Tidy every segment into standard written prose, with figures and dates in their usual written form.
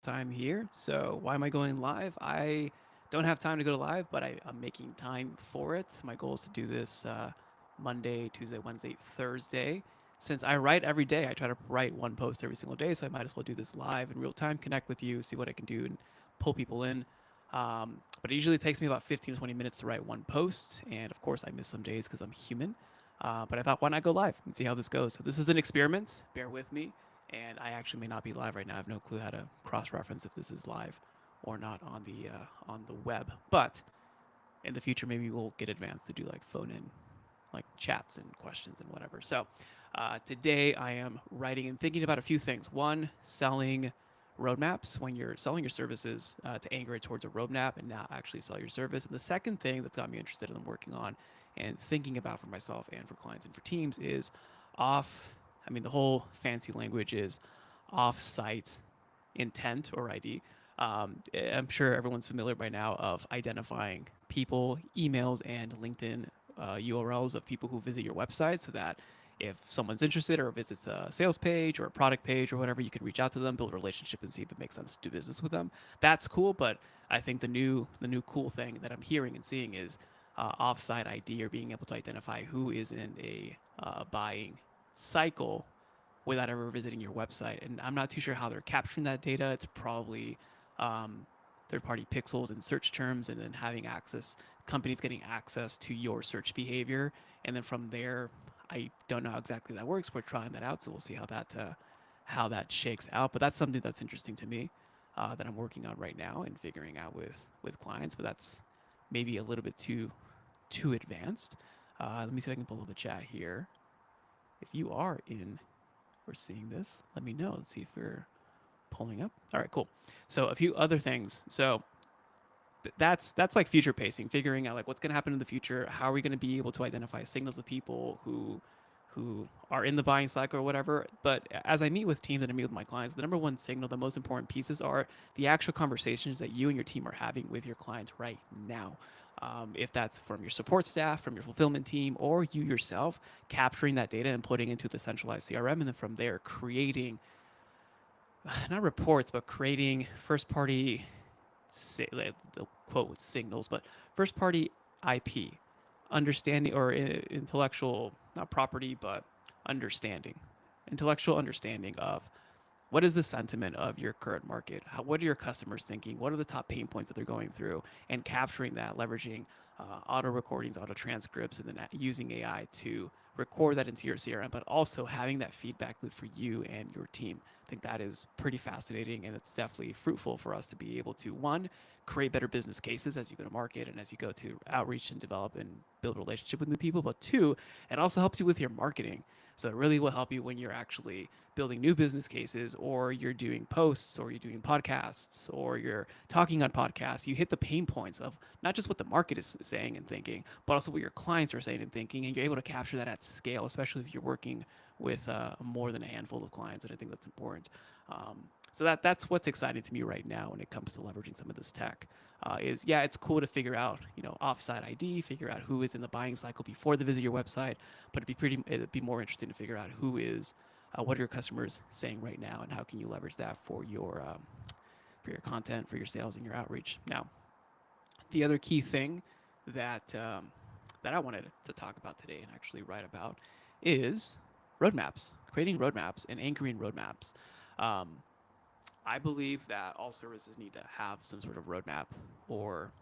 time here. So why am I going live? I don't have time to go live, but I'm making time for it. My goal is to do this Monday, Tuesday, Wednesday, Thursday. Since I write every day, I try to write one post every single day. So I might as well do this live in real time, connect with you, see what I can do, and pull people in. But it usually takes me about 15 to 20 minutes to write one post. And of course, I miss some days because I'm human. But I thought, why not go live and see how this goes? So this is an experiment. Bear with me, and I actually may not be live right now. I have no clue how to cross-reference if this is live or not on the web. But in the future, maybe we'll get advanced to do like phone in, like chats and questions and whatever. So today I am writing and thinking about a few things. One, selling roadmaps when you're selling your services to anchor it towards a roadmap and not actually sell your service. And the second thing that's got me interested in working on and thinking about for myself and for clients and for teams is off. I mean, the whole fancy language is off-site intent or ID. I'm sure everyone's familiar by now of identifying people, emails, and LinkedIn URLs of people who visit your website so that if someone's interested or visits a sales page or a product page or whatever, you can reach out to them, build a relationship, and see if it makes sense to do business with them. That's cool, but I think the new cool thing that I'm hearing and seeing is offsite ID or being able to identify who is in a buying cycle without ever visiting your website. And I'm not too sure how they're capturing that data. It's probably um, third-party pixels and search terms, and then having access, companies getting access to your search behavior, and then from there, I don't know how exactly that works. We're trying that out, so we'll see how that shakes out. But that's something that's interesting to me that I'm working on right now and figuring out with clients. But that's maybe a little bit too advanced. Let me see if I can pull up the chat here. If you are in or seeing this, let me know. Let's see if we're pulling up. All right, cool. So a few other things. So that's like future pacing, figuring out like what's going to happen in the future. How are we going to be able to identify signals of people who are in the buying cycle or whatever. But as I meet with teams and I meet with my clients, the number one signal, the most important pieces are the actual conversations that you and your team are having with your clients right now. If that's from your support staff, from your fulfillment team, or you yourself, capturing that data and putting into the centralized CRM, and then from there creating not reports, but creating first party, the quote with signals, but first party IP, understanding or intellectual, not property, but understanding, intellectual understanding of what is the sentiment of your current market? What are your customers thinking? What are the top pain points that they're going through? And capturing that, leveraging auto recordings, auto transcripts, and then using AI to record that into your CRM, but also having that feedback loop for you and your team. I think that is pretty fascinating, and it's definitely fruitful for us to be able to, one, create better business cases as you go to market and as you go to outreach and develop and build a relationship with new people, but two, it also helps you with your marketing. So it really will help you when you're actually building new business cases or you're doing posts or you're doing podcasts or you're talking on podcasts. You hit the pain points of not just what the market is saying and thinking, but also what your clients are saying and thinking. And you're able to capture that at scale, especially if you're working with more than a handful of clients. And I think that's important. So that's what's exciting to me right now when it comes to leveraging some of this tech. Is yeah, it's cool to figure out offsite ID, figure out who is in the buying cycle before they visit your website, but it'd be more interesting to figure out who is what are your customers saying right now, and how can you leverage that for your content, for your sales, and your outreach. Now, the other key thing that I wanted to talk about today and actually write about is roadmaps, creating roadmaps and anchoring roadmaps. Um, I believe that all services need to have some sort of roadmap or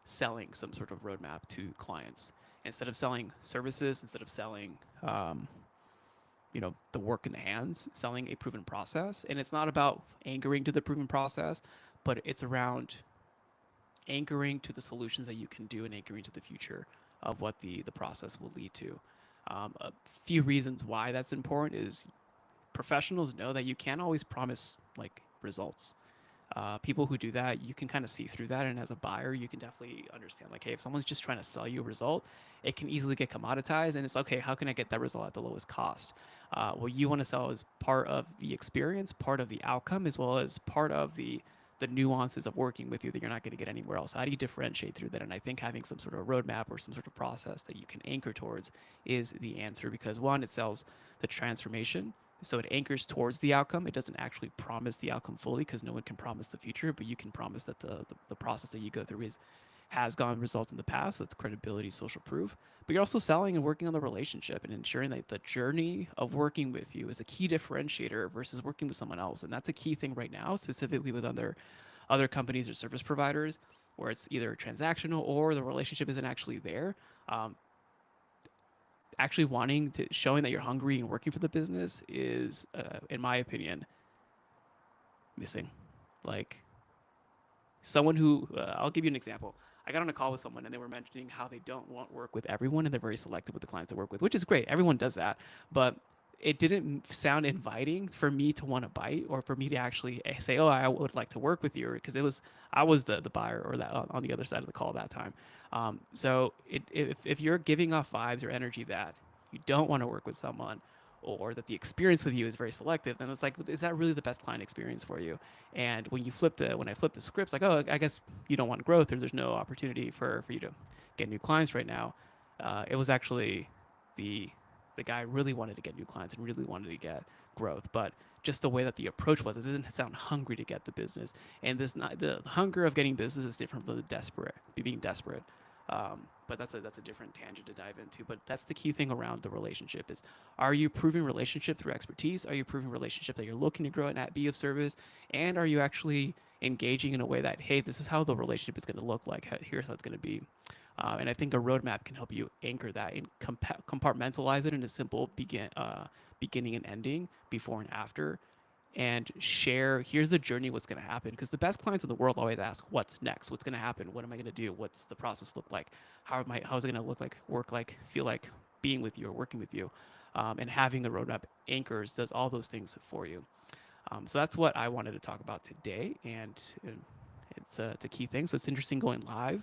selling some sort of roadmap to clients. Instead of selling services, instead of selling the work in the hands, selling a proven process. And it's not about anchoring to the proven process, but it's around anchoring to the solutions that you can do and anchoring to the future of what the process will lead to. A few reasons why that's important is professionals know that you can't always promise like results. People who do that, you can kind of see through that. And as a buyer, you can definitely understand like, hey, if someone's just trying to sell you a result, it can easily get commoditized. And it's okay, how can I get that result at the lowest cost? What you want to sell is part of the experience, part of the outcome, as well as part of the nuances of working with you that you're not going to get anywhere else. How do you differentiate through that? And I think having some sort of roadmap or some sort of process that you can anchor towards is the answer because one, it sells the transformation So it anchors towards the outcome. It doesn't actually promise the outcome fully because no one can promise the future, but you can promise that the process that you go through is has gotten results in the past. So it's credibility, social proof. But you're also selling and working on the relationship and ensuring that the journey of working with you is a key differentiator versus working with someone else. And that's a key thing right now, specifically with other companies or service providers, where it's either transactional or the relationship isn't actually there. Um, Actually wanting to showing that you're hungry and working for the business is, in my opinion, missing. Like someone who I'll give you an example. I got on a call with someone and they were mentioning how they don't want work with everyone and they're very selective with the clients they work with, which is great. Everyone does that, but it didn't sound inviting for me to want to bite or for me to actually say, "Oh, I would like to work with you," because it was I was the buyer or that on the other side of the call that time. So if you're giving off vibes or energy that you don't want to work with someone or that the experience with you is very selective, then it's like, is that really the best client experience for you? And when I flipped the scripts, like, oh, I guess you don't want growth or there's no opportunity for you to get new clients right now. It was actually the the guy really wanted to get new clients and really wanted to get growth, but just the way that the approach was, it didn't sound hungry to get the business. And this not the hunger of getting business is different from the desperate, being desperate. But that's a different tangent to dive into. But that's the key thing around the relationship is, are you proving relationship through expertise? Are you proving relationship that you're looking to grow and be of service? And are you actually engaging in a way that, hey, this is how the relationship is going to look like. Here's how it's going to be. And I think a roadmap can help you anchor that and compartmentalize it into simple beginning and ending, before and after, and share here's the journey, what's going to happen, because the best clients in the world always ask what's next, what's going to happen, what am I going to do, what's the process look like, how's it going to look like, work like, feel like being with you or working with you. And having a roadmap anchors does all those things for you. So that's what I wanted to talk about today, and it's a key thing. So it's interesting going live.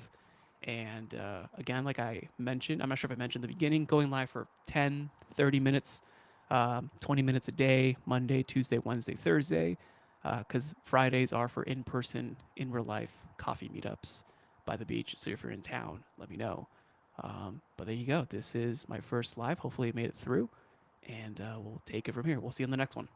And again, like I mentioned, I'm not sure if I mentioned in the beginning, going live for 10, 30 minutes, 20 minutes a day, Monday, Tuesday, Wednesday, Thursday, because Fridays are for in person, in real life coffee meetups by the beach. So if you're in town, let me know. But there you go. This is my first live. Hopefully, it made it through, and we'll take it from here. We'll see you in the next one.